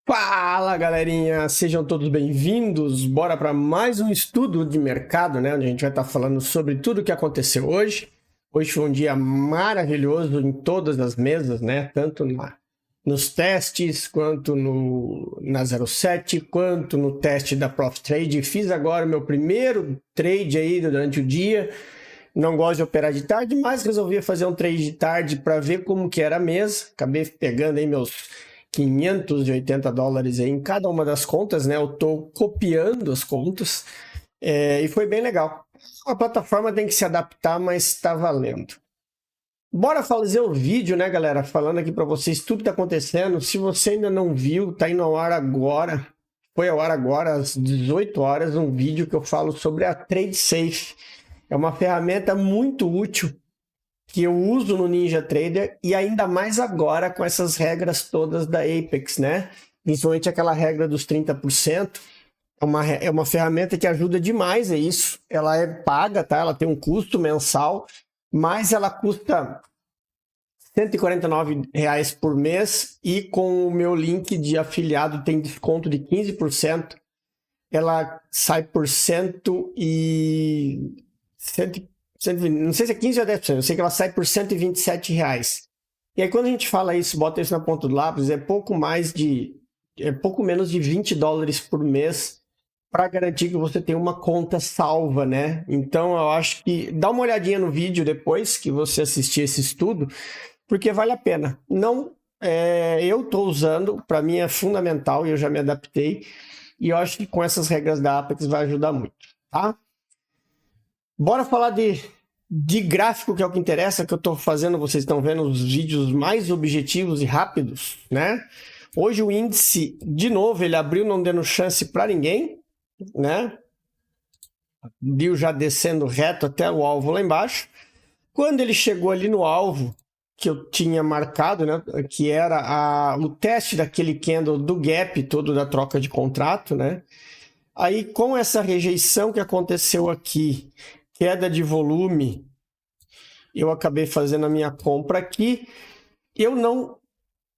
Fala galerinha, sejam todos bem-vindos. Bora para mais um estudo de mercado, né? Onde a gente vai estar falando sobre tudo o que aconteceu hoje. Hoje foi um dia maravilhoso em todas as mesas, né? Tanto nos testes, quanto na 07, quanto no teste da Profit Trade. Fiz agora o meu primeiro trade aí durante o dia. Não gosto de operar de tarde, mas resolvi fazer um trade de tarde para ver como que era a mesa. Acabei pegando aí meus $580 aí em cada uma das contas, né? Eu estou copiando as contas e foi bem legal. A plataforma tem que se adaptar, mas está valendo. Bora fazer o vídeo, né, galera? Falando aqui para vocês tudo que está acontecendo. Se você ainda não viu, tá indo ao ar agora. Foi ao ar agora, às 18 horas, um vídeo que eu falo sobre a TradeSafe. É uma ferramenta muito útil que eu uso no NinjaTrader e ainda mais agora com essas regras todas da Apex, né? Principalmente aquela regra dos 30%. É uma ferramenta que ajuda demais, é isso. Ela é paga, tá? Ela tem um custo mensal, mas ela custa R$149 por mês e com o meu link de afiliado tem desconto de 15%. Ela sai por não sei se é 15 ou 10%, eu sei que ela sai por R$127. E aí quando a gente fala isso, bota isso na ponta do lápis, é pouco menos de $20 por mês para garantir que você tem uma conta salva, né? Então eu acho que dá uma olhadinha no vídeo depois que você assistir esse estudo, porque vale a pena. Eu estou usando, para mim é fundamental e eu já me adaptei, e eu acho que com essas regras da Apex vai ajudar muito, tá? Bora falar de gráfico, que é o que interessa, que eu estou fazendo, vocês estão vendo os vídeos mais objetivos e rápidos, né? Hoje o índice, de novo, ele abriu não dando chance para ninguém, né? Viu já descendo reto até o alvo lá embaixo. Quando ele chegou ali no alvo, que eu tinha marcado, né? Que era o teste daquele candle do gap todo da troca de contrato, né? Aí com essa rejeição que aconteceu aqui, queda de volume, eu acabei fazendo a minha compra aqui.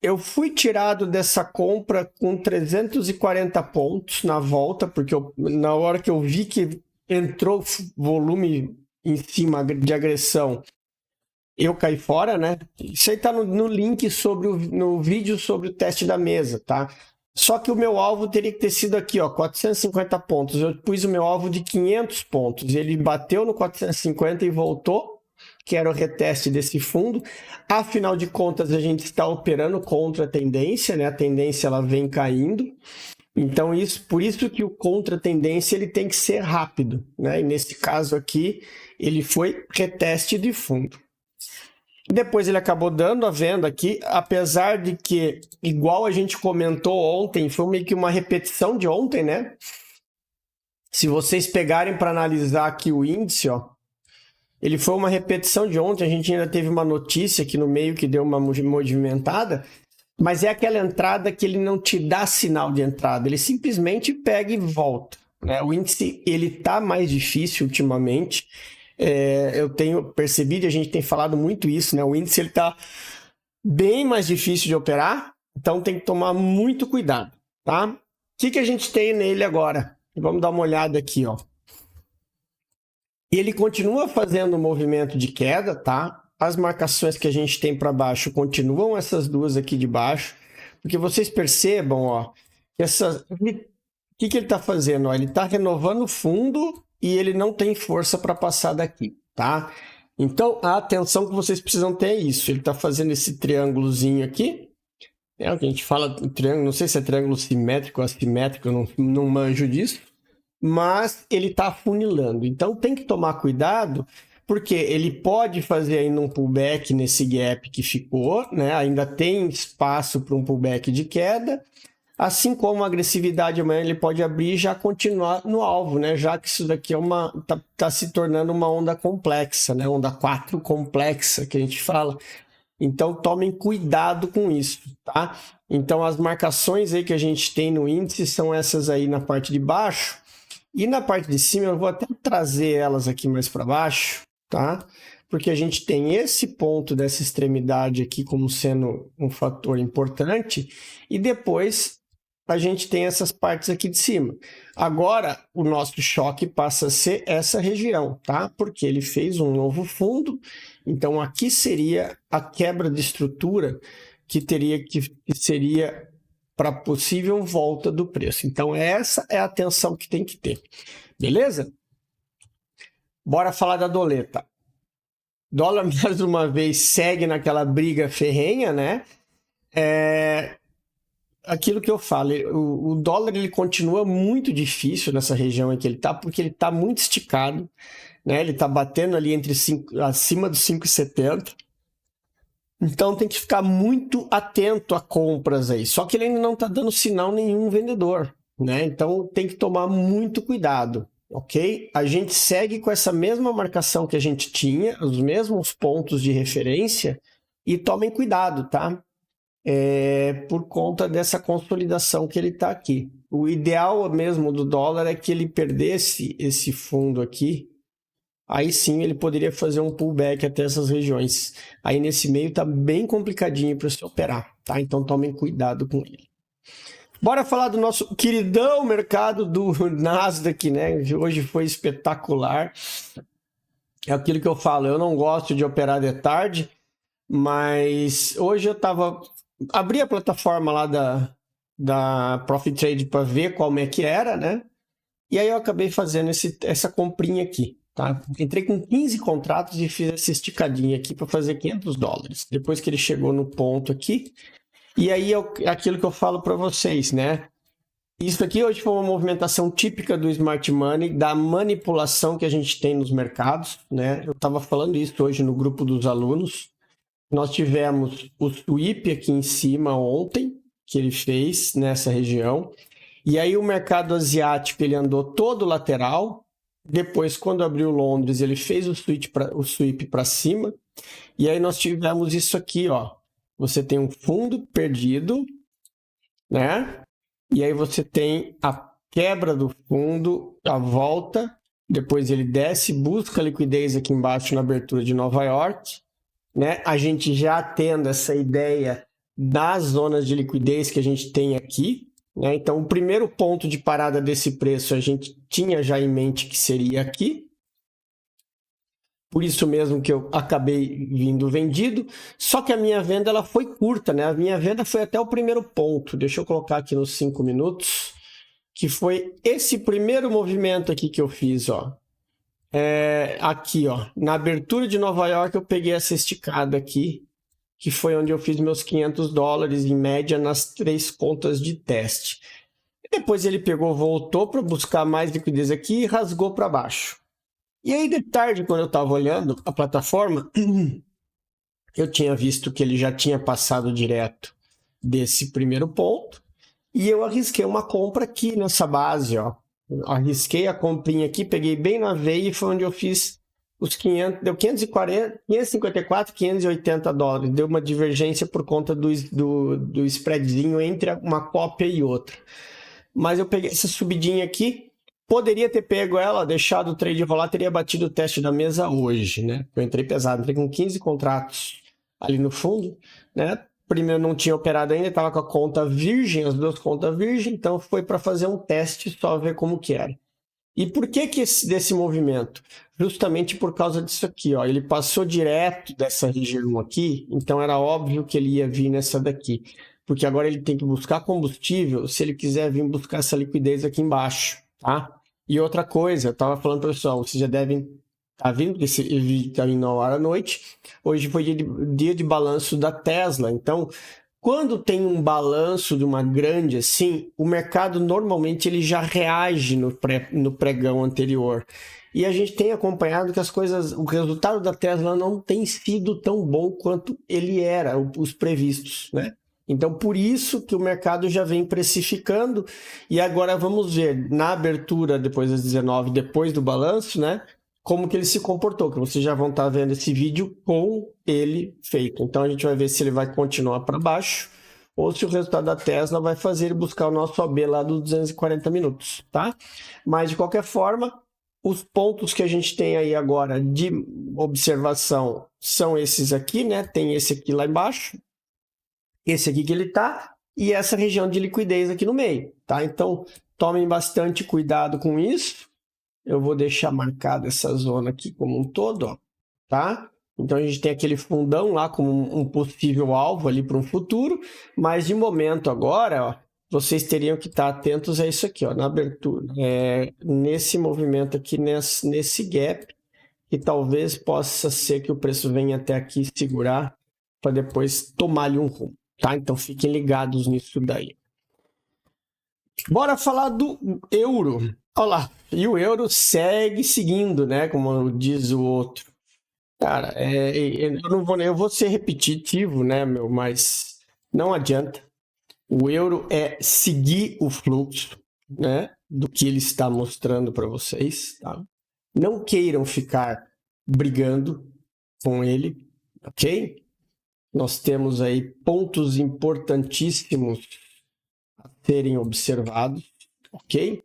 Eu fui tirado dessa compra com 340 pontos na volta, porque na hora que eu vi que entrou volume em cima de agressão, eu caí fora, né? Isso aí tá no link no vídeo sobre o teste da mesa, tá? Só que o meu alvo teria que ter sido aqui, ó, 450 pontos. Eu pus o meu alvo de 500 pontos. Ele bateu no 450 e voltou, que era o reteste desse fundo. Afinal de contas, a gente está operando contra a tendência, né? A tendência ela vem caindo. Então, por isso que o contra a tendência ele tem que ser rápido, né? E nesse caso aqui, ele foi reteste de fundo. Depois ele acabou dando a venda aqui, apesar de que, igual a gente comentou ontem, foi meio que uma repetição de ontem, né? Se vocês pegarem para analisar aqui o índice, ó, ele foi uma repetição de ontem, a gente ainda teve uma notícia aqui no meio que deu uma movimentada, mas é aquela entrada que ele não te dá sinal de entrada, ele simplesmente pega e volta, né? O índice, ele tá mais difícil ultimamente. Eu tenho percebido, e a gente tem falado muito isso, né? O índice ele está bem mais difícil de operar, então tem que tomar muito cuidado, tá? O que a gente tem nele agora? Vamos dar uma olhada aqui, ó. Ele continua fazendo um movimento de queda, tá? As marcações que a gente tem para baixo continuam essas duas aqui de baixo, porque vocês percebam, ó, que o que ele está fazendo? Ó, ele está renovando o fundo e ele não tem força para passar daqui, tá? Então, a atenção que vocês precisam ter é isso. Ele está fazendo esse triângulozinho aqui. É o que a gente fala triângulo, não sei se é triângulo simétrico ou assimétrico, eu não manjo disso. Mas ele está afunilando. Então, tem que tomar cuidado, porque ele pode fazer ainda um pullback nesse gap que ficou, né? Ainda tem espaço para um pullback de queda. Assim como a agressividade amanhã ele pode abrir e já continuar no alvo, né? Já que isso daqui tá se tornando uma onda complexa, né? Onda 4 complexa que a gente fala. Então tomem cuidado com isso, tá? Então as marcações aí que a gente tem no índice são essas aí na parte de baixo. E na parte de cima eu vou até trazer elas aqui mais para baixo, tá? Porque a gente tem esse ponto dessa extremidade aqui como sendo um fator importante. E depois a gente tem essas partes aqui de cima. Agora, o nosso choque passa a ser essa região, tá? Porque ele fez um novo fundo, então aqui seria a quebra de estrutura que seria para possível volta do preço. Então, essa é a atenção que tem que ter. Beleza? Bora falar da doleta. Dólar, mais uma vez, segue naquela briga ferrenha, né? Aquilo que eu falo, o dólar ele continua muito difícil nessa região em que ele está, porque ele está muito esticado, né? Ele está batendo ali acima dos 5,70. Então tem que ficar muito atento a compras aí. Só que ele ainda não está dando sinal nenhum vendedor, né? Então tem que tomar muito cuidado, ok? A gente segue com essa mesma marcação que a gente tinha, os mesmos pontos de referência, e tomem cuidado, tá? Por conta dessa consolidação que ele está aqui. O ideal mesmo do dólar é que ele perdesse esse fundo aqui, aí sim ele poderia fazer um pullback até essas regiões. Aí nesse meio está bem complicadinho para se operar, tá? Então tomem cuidado com ele. Bora falar do nosso queridão mercado do Nasdaq, né? Hoje foi espetacular. É aquilo que eu falo, eu não gosto de operar de tarde, mas hoje eu abri a plataforma lá da Profit Trade para ver qual é que era, né? E aí eu acabei fazendo essa comprinha aqui, tá? Entrei com 15 contratos e fiz essa esticadinha aqui para fazer $500. Depois que ele chegou no ponto aqui, e aí é aquilo que eu falo para vocês, né? Isso aqui hoje foi uma movimentação típica do Smart Money, da manipulação que a gente tem nos mercados, né? Eu estava falando isso hoje no grupo dos alunos. Nós tivemos o sweep aqui em cima ontem, que ele fez nessa região. E aí o mercado asiático ele andou todo lateral. Depois, quando abriu Londres, ele fez o sweep para cima. E aí nós tivemos isso aqui, ó. Você tem um fundo perdido, né? E aí você tem a quebra do fundo, a volta. Depois ele desce, busca liquidez aqui embaixo na abertura de Nova York. Né? A gente já tendo essa ideia das zonas de liquidez que a gente tem aqui, né? Então o primeiro ponto de parada desse preço a gente tinha já em mente que seria aqui, por isso mesmo que eu acabei vindo vendido, só que a minha venda ela foi curta, né? A minha venda foi até o primeiro ponto, deixa eu colocar aqui nos 5 minutos, que foi esse primeiro movimento aqui que eu fiz, ó. Aqui, ó, na abertura de Nova York eu peguei essa esticada aqui, que foi onde eu fiz meus $500 em média nas 3 contas de teste. E depois ele voltou para buscar mais liquidez aqui e rasgou para baixo. E aí de tarde, quando eu estava olhando a plataforma, eu tinha visto que ele já tinha passado direto desse primeiro ponto e eu arrisquei uma compra aqui nessa base, ó. Arrisquei a comprinha aqui, peguei bem na veia e foi onde eu fiz os 500, deu 554, $580. Deu uma divergência por conta do spreadzinho entre uma cópia e outra. Mas eu peguei essa subidinha aqui, poderia ter pego ela, deixado o trade rolar, teria batido o teste da mesa hoje, né? Eu entrei pesado, entrei com 15 contratos ali no fundo, né? Primeiro não tinha operado ainda, estava com a conta virgem, as 2 contas virgem, então foi para fazer um teste, só ver como que era. E por que desse movimento? Justamente por causa disso aqui, ó. Ele passou direto dessa região aqui, então era óbvio que ele ia vir nessa daqui. Porque agora ele tem que buscar combustível se ele quiser vir buscar essa liquidez aqui embaixo, tá? E outra coisa, eu estava falando para o pessoal, vocês já devem estar vindo, porque esse vídeo está indo hora à noite. Hoje foi dia de balanço da Tesla, então quando tem um balanço de uma grande assim, o mercado normalmente ele já reage no pregão anterior. E a gente tem acompanhado que o resultado da Tesla não tem sido tão bom quanto ele era, os previstos, né? Então, por isso que o mercado já vem precificando. E agora vamos ver na abertura, depois das 19, depois do balanço, né? Como que ele se comportou, que vocês já vão estar vendo esse vídeo com ele feito. Então, a gente vai ver se ele vai continuar para baixo ou se o resultado da Tesla vai fazer ele buscar o nosso OB lá dos 240 minutos, tá? Mas, de qualquer forma, os pontos que a gente tem aí agora de observação são esses aqui, né? Tem esse aqui lá embaixo, esse aqui que ele tá, e essa região de liquidez aqui no meio, tá? Então, tomem bastante cuidado com isso. Eu vou deixar marcada essa zona aqui como um todo, ó, tá? Então, a gente tem aquele fundão lá como um possível alvo ali para um futuro, mas de momento agora, ó, vocês teriam que estar atentos a isso aqui, ó, na abertura. Nesse movimento aqui, nesse gap, que talvez possa ser que o preço venha até aqui segurar para depois tomar-lhe um rumo, tá? Então, fiquem ligados nisso daí. Bora falar do euro. Olha lá, e o euro segue seguindo, né? Como diz o outro. Cara, eu vou ser repetitivo, né, meu? Mas não adianta. O euro é seguir o fluxo, né? Do que ele está mostrando para vocês, tá? Não queiram ficar brigando com ele, ok? Nós temos aí pontos importantíssimos a serem observados, ok?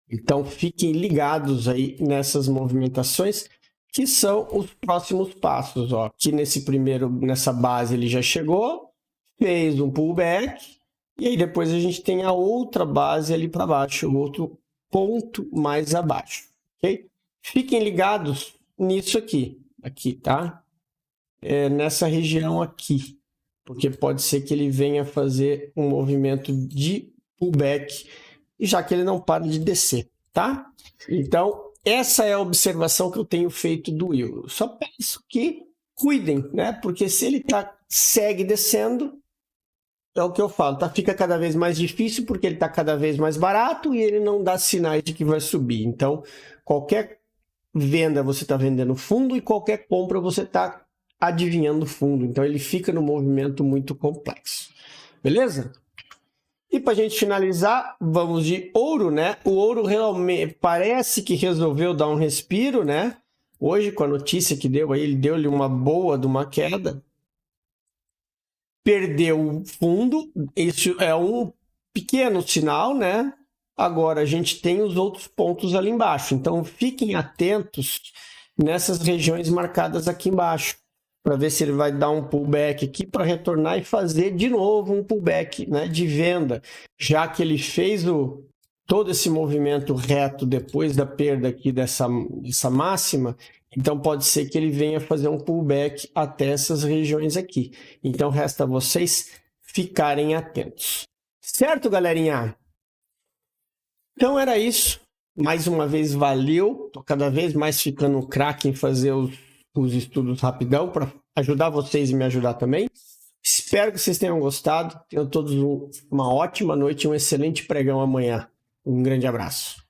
Então, fiquem ligados aí nessas movimentações, que são os próximos passos. Ó. Aqui nessa base ele já chegou, fez um pullback, e aí depois a gente tem a outra base ali para baixo, o outro ponto mais abaixo. Okay? Fiquem ligados nisso aqui, tá? Nessa região aqui, porque pode ser que ele venha fazer um movimento de pullback, já que ele não para de descer, tá? Então, essa é a observação que eu tenho feito do euro. Só peço que cuidem, né? Porque se ele segue descendo, é o que eu falo, tá? Fica cada vez mais difícil porque ele está cada vez mais barato e ele não dá sinais de que vai subir. Então, qualquer venda você está vendendo fundo e qualquer compra você está adivinhando fundo. Então, ele fica num movimento muito complexo. Beleza? E para a gente finalizar, vamos de ouro, né? O ouro realmente parece que resolveu dar um respiro, né? Hoje, com a notícia que deu aí, ele deu-lhe uma boa de uma queda. Perdeu o fundo, isso é um pequeno sinal, né? Agora, a gente tem os outros pontos ali embaixo. Então, fiquem atentos nessas regiões marcadas aqui embaixo, para ver se ele vai dar um pullback aqui para retornar e fazer de novo um pullback, né, de venda, já que ele fez todo esse movimento reto depois da perda aqui dessa máxima. Então pode ser que ele venha fazer um pullback até essas regiões aqui. Então resta a vocês ficarem atentos. Certo, galerinha? Então era isso. Mais uma vez, valeu. Estou cada vez mais ficando craque em fazer os estudos rapidão para ajudar vocês e me ajudar também. Espero que vocês tenham gostado. Tenham todos uma ótima noite e um excelente pregão amanhã. Um grande abraço.